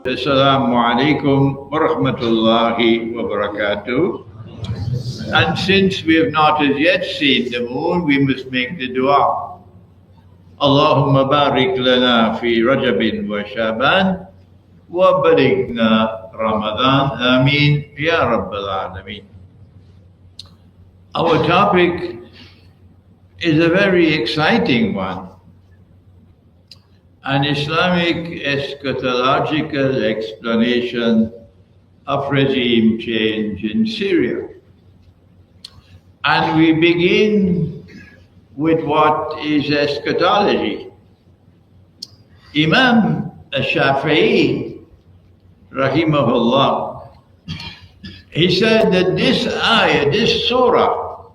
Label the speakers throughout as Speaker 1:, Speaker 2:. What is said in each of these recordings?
Speaker 1: Assalamu alaikum wa rahmatullahi wa barakatuh. And since we have not as yet seen the moon, we must make the dua. Allahumma barik lana fi Rajabin wa Shaban wa balighna Ramadan. Ameen ya Rabbal Alameen. Our topic is a very exciting one. An Islamic eschatological explanation of regime change in Syria. And we begin with what is eschatology. Imam Shafi'i, rahimahullah, he said that this ayah, this surah,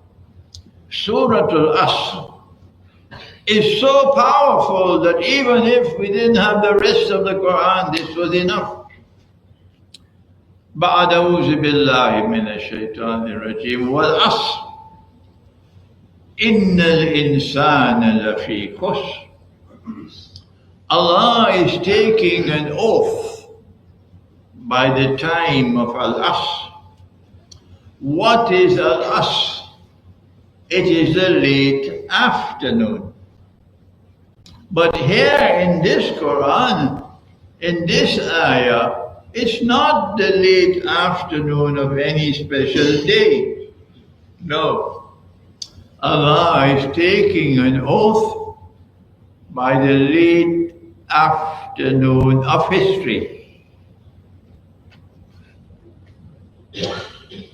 Speaker 1: Surah Al-Asr, is so powerful that even if we didn't have the rest of the Quran, this was enough. بعد أعوذ بالله من الشيطان الرجيم والعصر إن الإنسان لفي خسر. Allah is taking an oath by the time of Al-Asr. What is Al-Asr? It is the late afternoon. But here in this Quran, in this ayah, it's not the late afternoon of any special day. No. Allah is taking an oath by the late afternoon of history.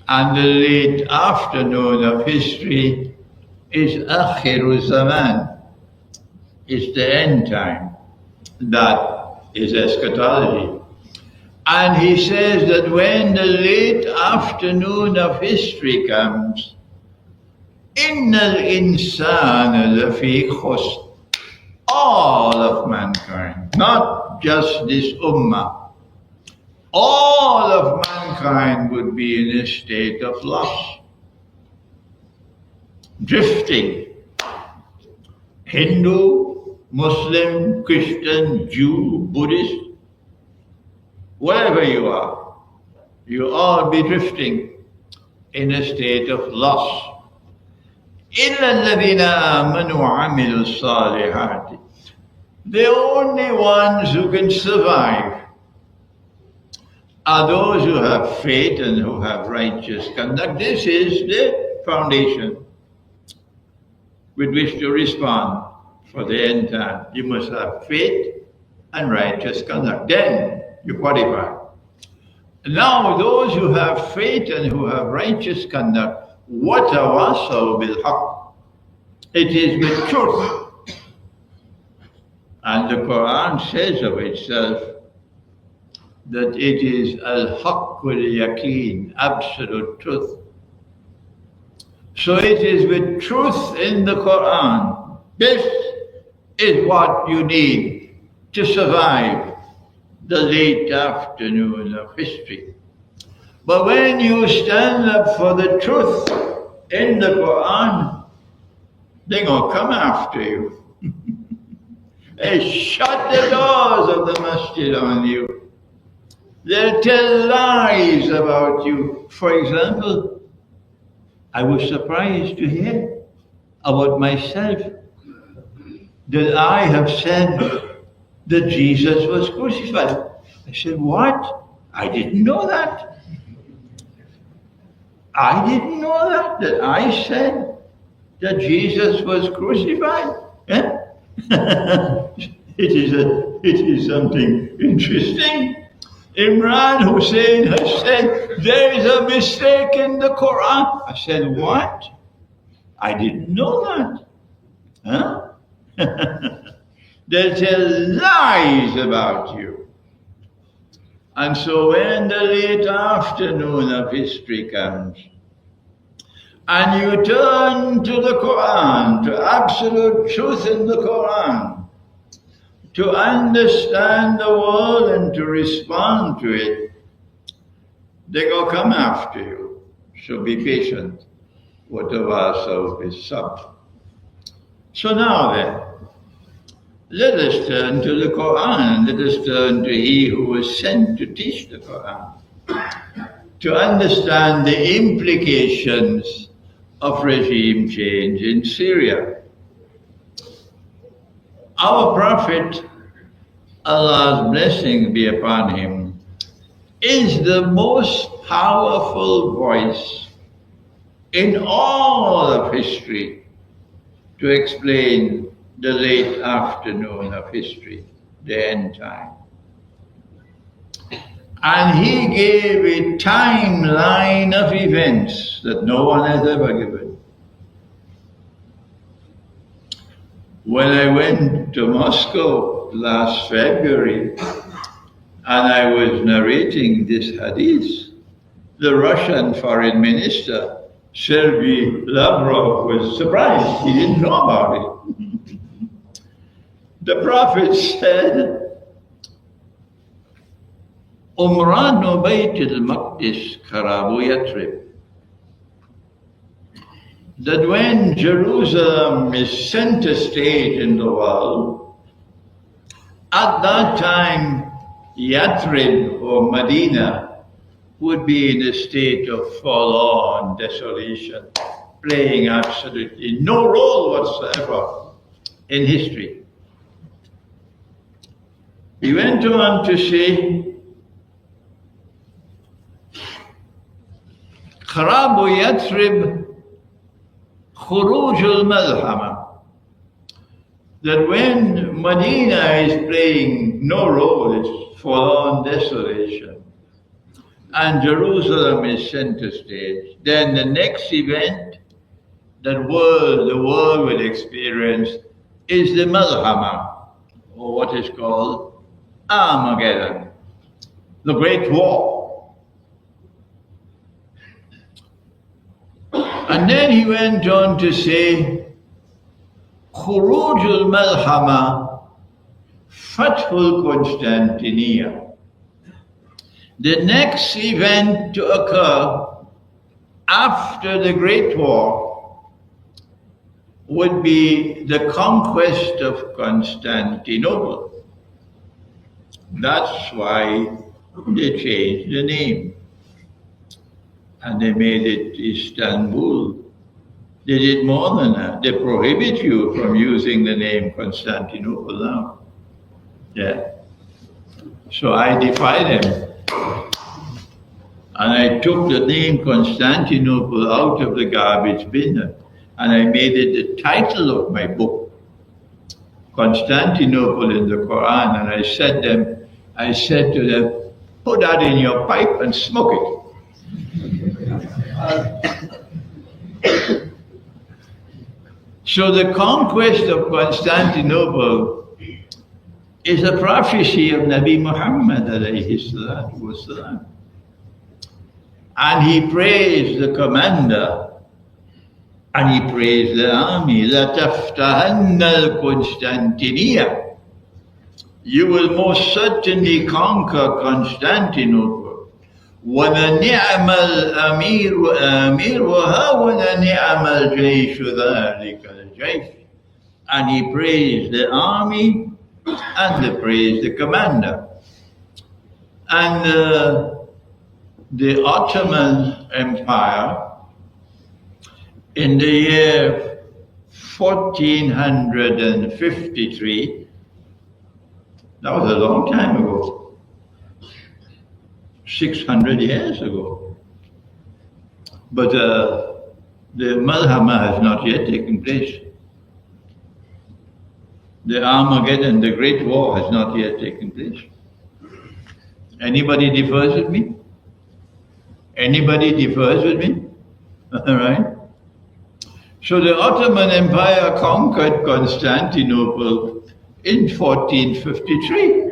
Speaker 1: And the late afternoon of history is akhirulzaman. It's the end time. That is eschatology. And he says that when the late afternoon of history comes, innal insana lafi khusr, all of mankind, not just this ummah, all of mankind would be in a state of loss, drifting. Hindu, Muslim, Christian, Jew, Buddhist, wherever you are, you all be drifting in a state of loss. إِلَّا الَّذِينَ آمَنُوا وَعَمِلُوا الصَّالِحَاتِ. The only ones who can survive are those who have faith and who have righteous conduct. This is the foundation with which to respond for the end time. You must have faith and righteous conduct. Then you qualify. Now those who have faith and who have righteous conduct, وَتَوَاصَوْا بِالْحَقِّ. It is with truth. And the Quran says of itself that it is al-haqqul yaqeen, absolute truth. So it is with truth in the Quran. This is what you need to survive the late afternoon of history. But when you stand up for the truth in the Quran, they're going to come after you. They shut the doors of the masjid on you. They'll tell lies about you. For example, I was surprised to hear about myself that I have said that Jesus was crucified. I said, what? I didn't know that. I didn't know that I said that Jesus was crucified. Eh? It is something interesting. Imran Hosein has said, there is a mistake in the Quran. I said, what? I didn't know that. Huh? They tell lies about you. And so when the late afternoon of history comes, and you turn to the Quran, to absolute truth in the Quran, to understand the world and to respond to it, they go come after you. So be patient. Whatever is sub. So now then, Let us turn to the Quran. Let us turn to He who was sent to teach the Quran, to understand the implications of regime change in Syria. Our Prophet, Allah's blessing be upon him, is the most powerful voice in all of history to explain the late afternoon of history, the end time. And he gave a timeline of events that no one has ever given. When I went to Moscow last February and I was narrating this hadith, the Russian foreign minister, Sergei Lavrov, was surprised. He didn't know about it. The Prophet said, Umranu Bayt al-Maqdis Karabu Yatrib, that when Jerusalem is center stage in the world, at that time Yatrib or Medina would be in a state of forlorn desolation, playing absolutely no role whatsoever in history. He went on to say, Kharabu Yatrib Khuruj al-Malhama, that when Medina is playing no role, it's forlorn desolation, and Jerusalem is center stage, then the next event that the world will experience is the Malhama, or what is called Armageddon, the Great War. And then he went on to say, Khuruj al-Malhama, Fathul Constantinia. The next event to occur after the Great War would be the conquest of Constantinople. That's why they changed the name. And they made it Istanbul. They did more than that. They prohibit you from using the name Constantinople now. Yeah. So I defy them. And I took the name Constantinople out of the garbage bin and I made it the title of my book, Constantinople in the Quran. And I said to them, put that in your pipe and smoke it. So the conquest of Constantinople is a prophecy of Nabi Muhammad alayhi salatu wasalam. And he praised the commander and he praised the army. لَتَفْتَحَنَّ الْقُنْسْتَنْتِنِيَّةِ, you will most certainly conquer Constantinople. وَلَنِعْمَ الْأَمِيرُ آمِرُهَا وَلَنِعْمَ الْجَيْشُ ذَلِكَ الْجَيْشُ. And he praised the army and he praised the commander. And the Ottoman Empire in the year 1453, that was a long time ago, 600 years ago. But the Malhama has not yet taken place. The Armageddon, the Great War, has not yet taken place. Anybody differs with me? Anybody differs with me? All right. So the Ottoman Empire conquered Constantinople in 1453.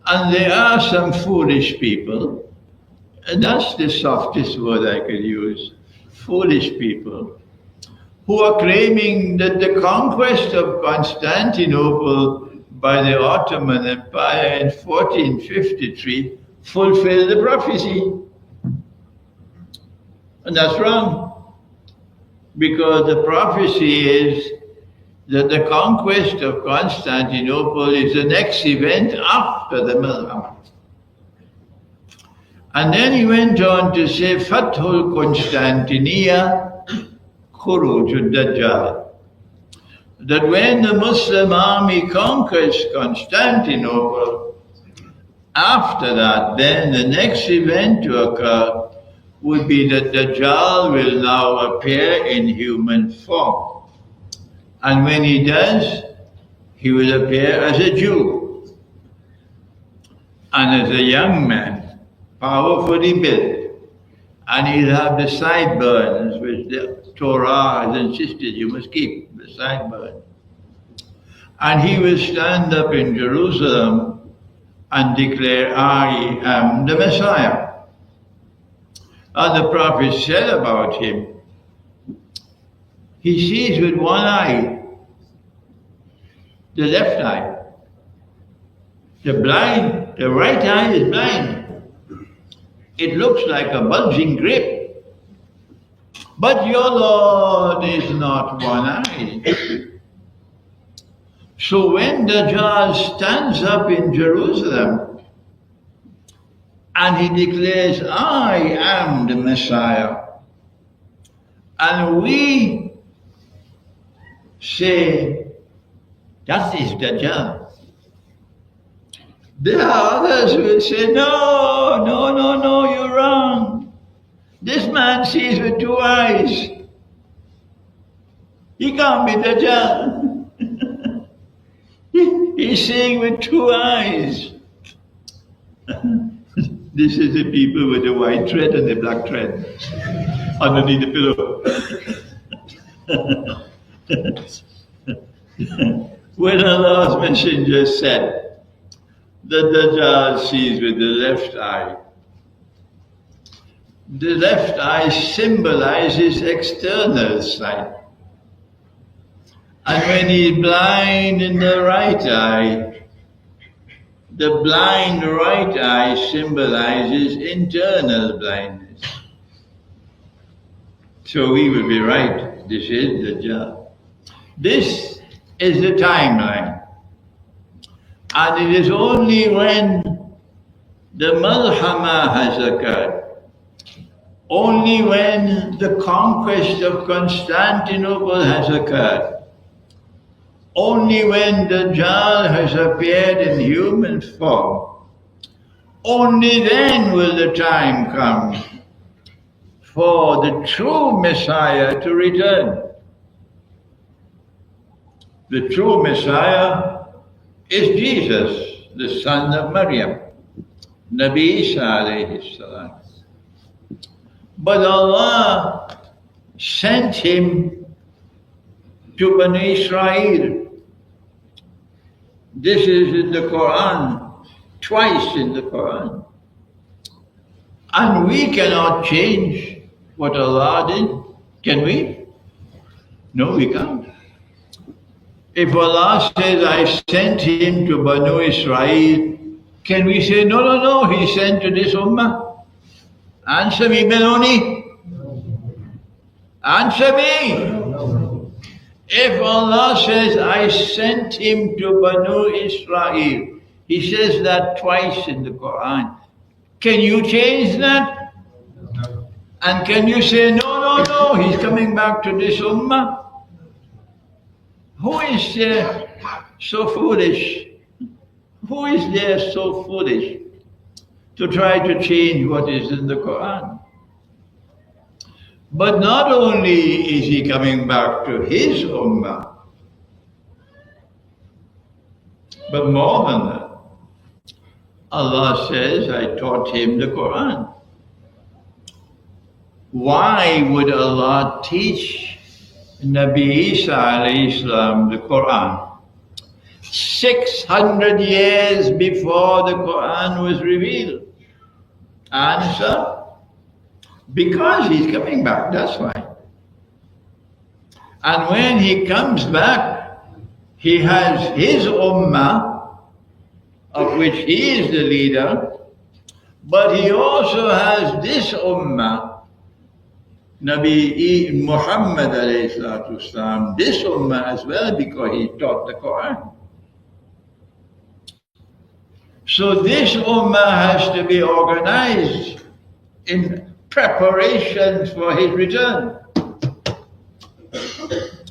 Speaker 1: And there are some foolish people, and that's the softest word I could use, foolish people, who are claiming that the conquest of Constantinople by the Ottoman Empire in 1453 fulfilled the prophecy. And that's wrong, because the prophecy is that the conquest of Constantinople is the next event after the Milhama. And then he went on to say, Fathul Constantiniya Khurujud Dajjal. That when the Muslim army conquers Constantinople, after that, then the next event to occur would be that Dajjal will now appear in human form. And when he does, he will appear as a Jew and as a young man, powerfully built. And he'll have the sideburns which the Torah has insisted you must keep, the sideburns. And he will stand up in Jerusalem and declare, I am the Messiah. And the Prophet said about him, he sees with one eye, the left eye. The right eye is blind. It looks like a bulging grape. But your Lord is not one eye. So when Dajjal stands up in Jerusalem and he declares, I am the Messiah, and we say, that is Dajjal. There are others who will say, no, you're wrong. This man sees with two eyes. He can't be Dajjal. He's seeing with two eyes. This is the people with the white thread and the black thread underneath the pillow. When Allah's messenger said that Dajjal sees with the left eye symbolizes external sight. And when he's blind in the right eye, the blind right eye symbolizes internal blindness. So we will be right. This is Dajjal. This is the timeline. And it is only when the Malhama has occurred, only when the conquest of Constantinople has occurred, only when Dajjal has appeared in human form, only then will the time come for the true Messiah to return. The true Messiah is Jesus, the son of Maryam, Nabi Isa alayhi salam. But Allah sent him to Bani Israel. This is in the Quran, twice in the Quran. And we cannot change what Allah did, can we? No, we can't. If Allah says, I sent him to Banu Israel, can we say, no, he sent to this ummah? Answer me, Benoni. Answer me. If Allah says, I sent him to Banu Israel, he says that twice in the Quran. Can you change that? And can you say, no, he's coming back to this ummah? Who is there so foolish? Who is there so foolish to try to change what is in the Quran? But not only is he coming back to his ummah, but more than that, Allah says, I taught him the Quran. Why would Allah teach Nabi Isa alayhi salam the Quran 600 years before the Quran was revealed? Answer, because he's coming back, that's why. And when he comes back, he has his ummah, of which he is the leader, but he also has this ummah, Nabi Muhammad alayhi salatu wasalam, this ummah as well, because he taught the Quran. So this ummah has to be organized in preparation for his return.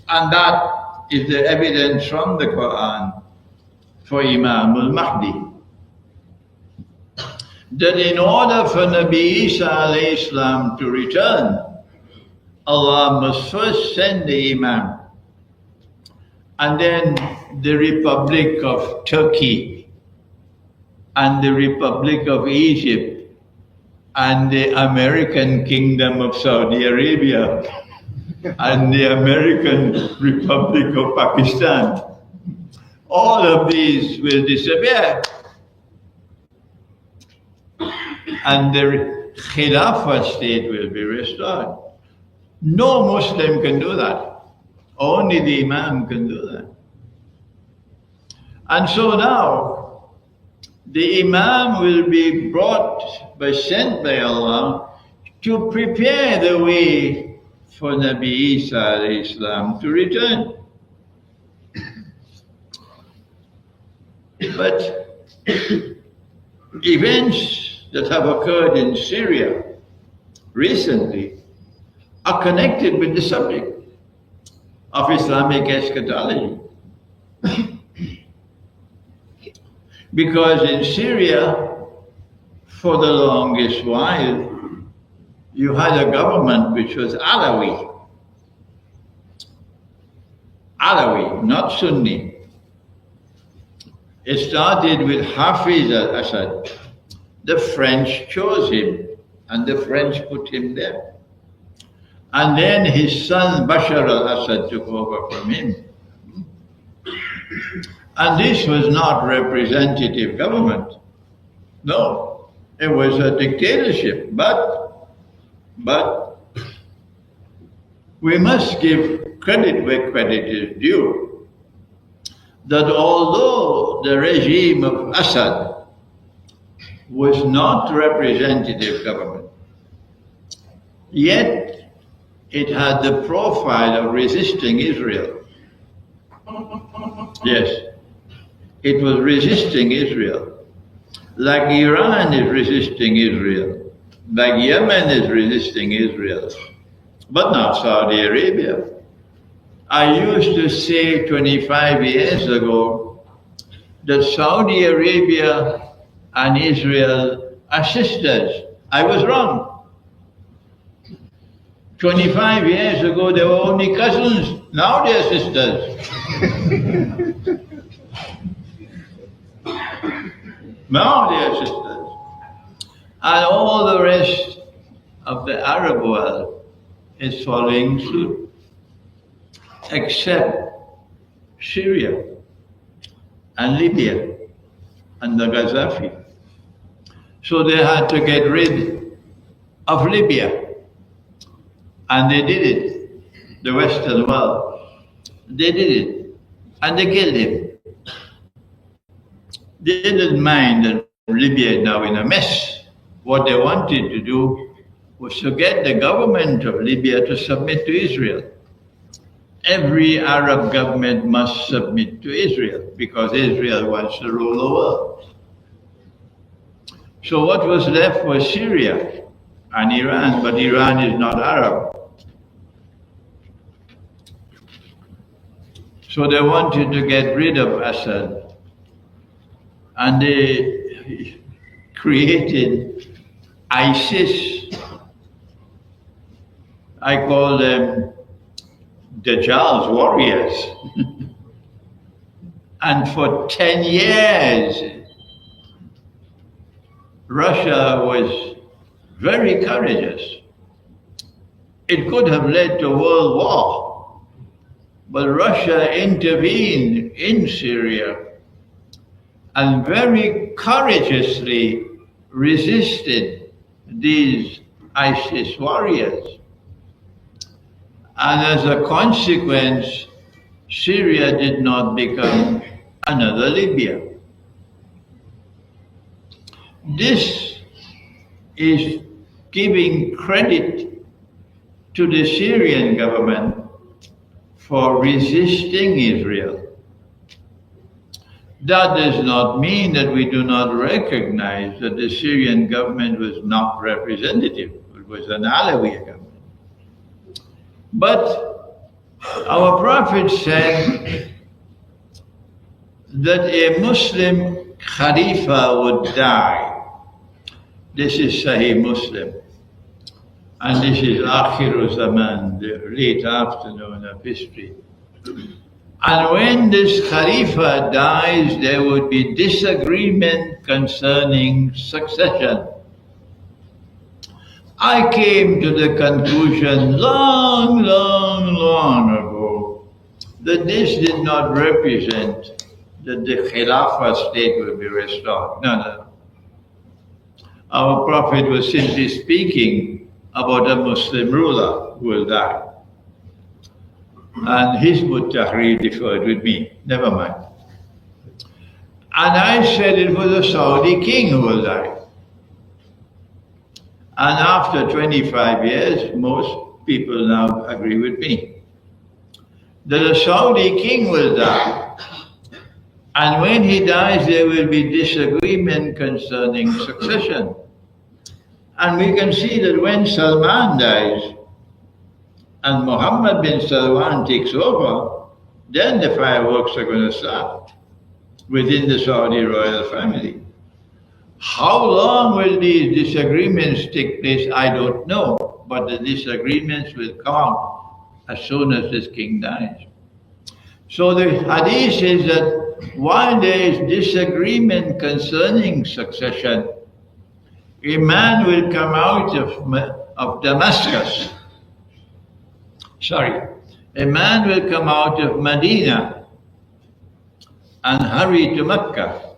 Speaker 1: And that is the evidence from the Quran for Imam al-Mahdi. That in order for Nabi Isa alayhi salam to return, Allah must first send the Imam, and then the Republic of Turkey, and the Republic of Egypt, and the American Kingdom of Saudi Arabia, and the American Republic of Pakistan. All of these will disappear. And the Khilafah state will be restored. No Muslim can do that. Only the Imam can do that. And so now, the Imam will be sent by Allah to prepare the way for Nabi Isa alayhi salam to return. But events that have occurred in Syria recently are connected with the subject of Islamic eschatology. Because in Syria, for the longest while, you had a government which was Alawi. Alawi, not Sunni. It started with Hafiz al-Assad. The French chose him, and the French put him there. And then his son Bashar al-Assad took over from him. And this was not representative government. No, it was a dictatorship. But we must give credit where credit is due. That although the regime of Assad was not representative government, yet it had the profile of resisting Israel. Yes, it was resisting Israel. Like Iran is resisting Israel, like Yemen is resisting Israel, but not Saudi Arabia. I used to say 25 years ago that Saudi Arabia and Israel are sisters. I was wrong. 25 years ago, they were only cousins. Now they're sisters. Now they're sisters. And all the rest of the Arab world is following suit, except Syria and Libya and the Gaddafi. So they had to get rid of Libya. And they did it, the Western world. They did it, and they killed him. They didn't mind that Libya is now in a mess. What they wanted to do was to get the government of Libya to submit to Israel. Every Arab government must submit to Israel because Israel wants to rule the world. So what was left was Syria and Iran, but Iran is not Arab. So they wanted to get rid of Assad, and they created ISIS. I call them Dajjal's warriors. And for 10 years, Russia was very courageous. It could have led to world war. But Russia intervened in Syria and very courageously resisted these ISIS warriors. And as a consequence, Syria did not become another Libya. This is giving credit to the Syrian government for resisting Israel. That does not mean that we do not recognize that the Syrian government was not representative. It was an Alawi government. But our Prophet said that a Muslim Khalifa would die. This is Sahih Muslim. And this is akhirulzaman, the late afternoon of history. And when this Khalifa dies, there would be disagreement concerning succession. I came to the conclusion long ago that this did not represent that the Khilafah state will be restored. No. Our Prophet was simply speaking about a Muslim ruler who will die. And Hizb ut-Tahrir differed with me, never mind. And I said it was a Saudi king who will die. And after 25 years, most people now agree with me that a Saudi king will die. And when he dies, there will be disagreement concerning succession. And we can see that when Salman dies and Mohammed bin Salman takes over, then the fireworks are going to start within the Saudi royal family. How long will these disagreements take place? I don't know, but the disagreements will come out as soon as this king dies. So the hadith says that while there is disagreement concerning succession, a man will come out of Damascus. A man will come out of Medina and hurry to Mecca.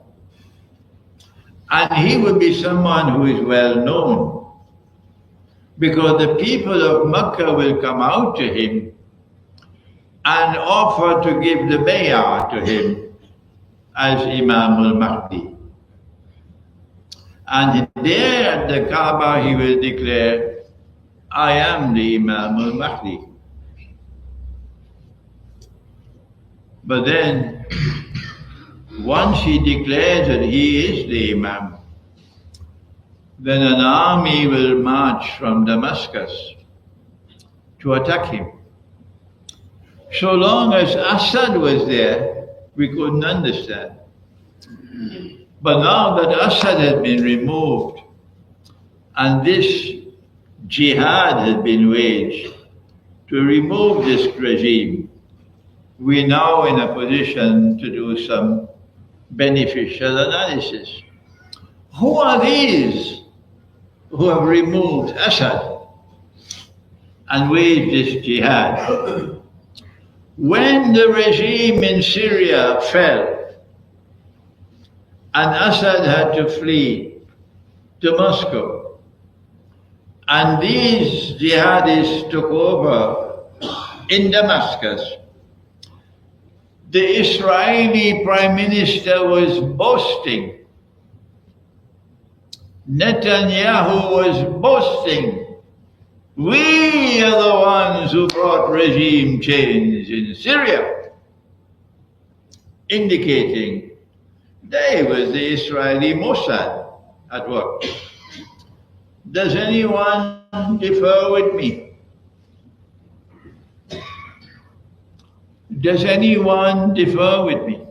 Speaker 1: And he will be someone who is well known, because the people of Mecca will come out to him and offer to give the bay'ah to him as Imam al-Mahdi. And there at the Kaaba he will declare, I am the Imam al-Mahdi. But then, once he declares that he is the Imam, then an army will march from Damascus to attack him. So long as Assad was there, we couldn't understand. But now that Assad has been removed and this jihad has been waged to remove this regime, we're now in a position to do some beneficial analysis. Who are these who have removed Assad and waged this jihad? When the regime in Syria fell and Assad had to flee to Moscow, and these jihadists took over in Damascus, the Israeli Prime Minister was boasting. Netanyahu was boasting. We are the ones who brought regime change in Syria, indicating there was the Israeli Mossad at work. Does anyone differ with me? Does anyone differ with me?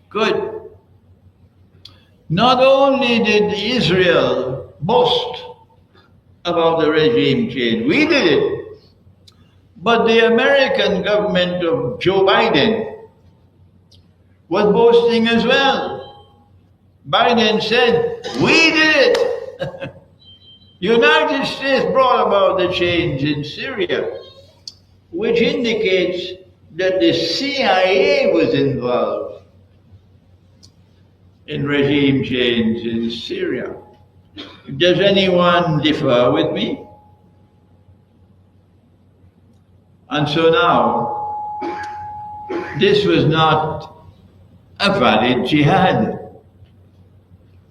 Speaker 1: Good. Not only did Israel boast about the regime change, we did it, but the American government of Joe Biden was boasting as well. Biden said, we did it. United States brought about the change in Syria, which indicates that the CIA was involved in regime change in Syria. Does anyone differ with me? And so now, this was not a valid jihad.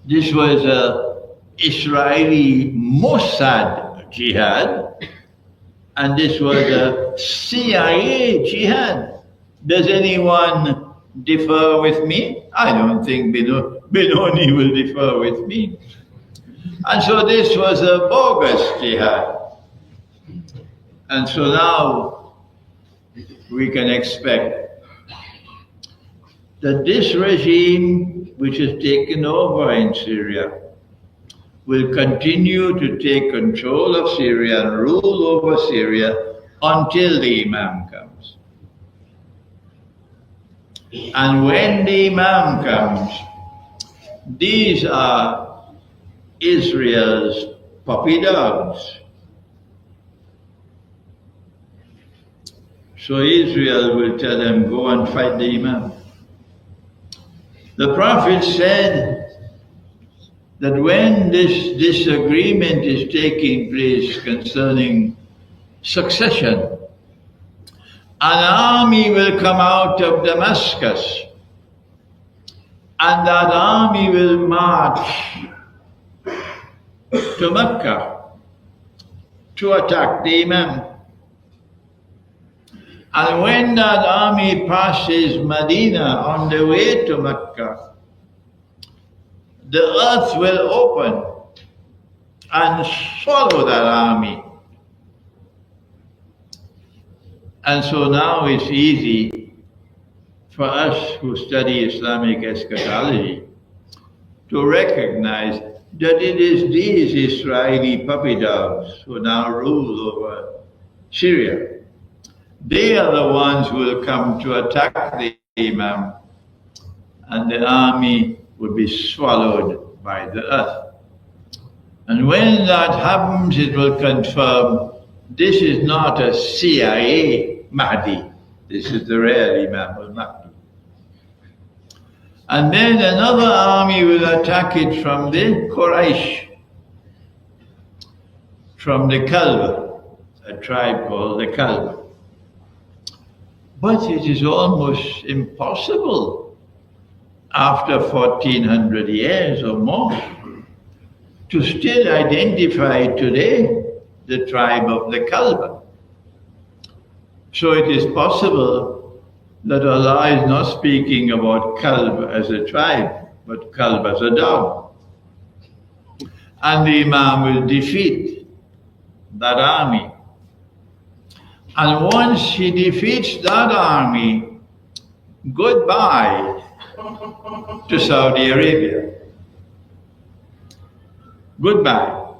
Speaker 1: This was a Israeli Mossad jihad, and this was a CIA jihad. Does anyone differ with me? I don't think Benoni will differ with me. And so this was a bogus jihad. And so now we can expect that this regime, which has taken over in Syria, will continue to take control of Syria and rule over Syria until the Imam comes. And when the Imam comes, these are Israel's puppy dogs. So Israel will tell them, go and fight the Imam. The Prophet said that when this disagreement is taking place concerning succession, an army will come out of Damascus, and that army will march to Mecca to attack the Imam. And when that army passes Medina on the way to Mecca, the earth will open and swallow that army. And so now it's easy for us who study Islamic eschatology to recognize that it is these Israeli puppy dogs who now rule over Syria. They are the ones who will come to attack the Imam, and the army will be swallowed by the earth. And when that happens, it will confirm this is not a CIA Mahdi. This is the real Imam al-Mahdi. And then another army will attack it from the Quraysh, from the Kalb, a tribe called the Kalb. But it is almost impossible after 1400 years or more to still identify today the tribe of the Kalb. So it is possible that Allah is not speaking about Kalb as a tribe, but Kalb as a dog. And the Imam will defeat that army. And once he defeats that army, goodbye to Saudi Arabia. Goodbye.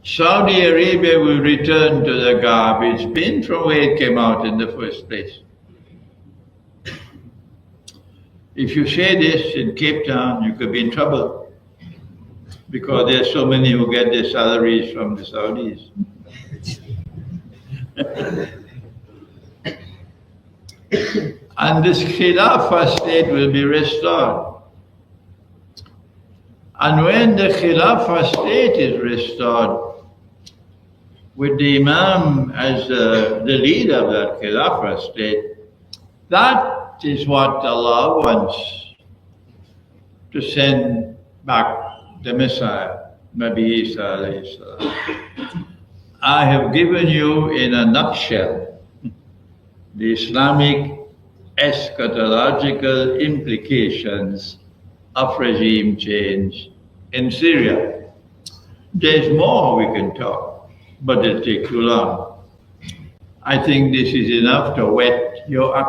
Speaker 1: Saudi Arabia will return to the garbage bin from where it came out in the first place. If you say this in Cape Town, you could be in trouble because there's so many who get their salaries from the Saudis. And this Khilafah state will be restored. And when the Khilafah state is restored, with the Imam as the leader of that Khilafah state, that is what Allah wants, to send back the Messiah, Nabi Isa alayhi salam. I have given you in a nutshell the Islamic eschatological implications of regime change in Syria. There's more we can talk, but it'll take too long. I think this is enough to whet your appetite.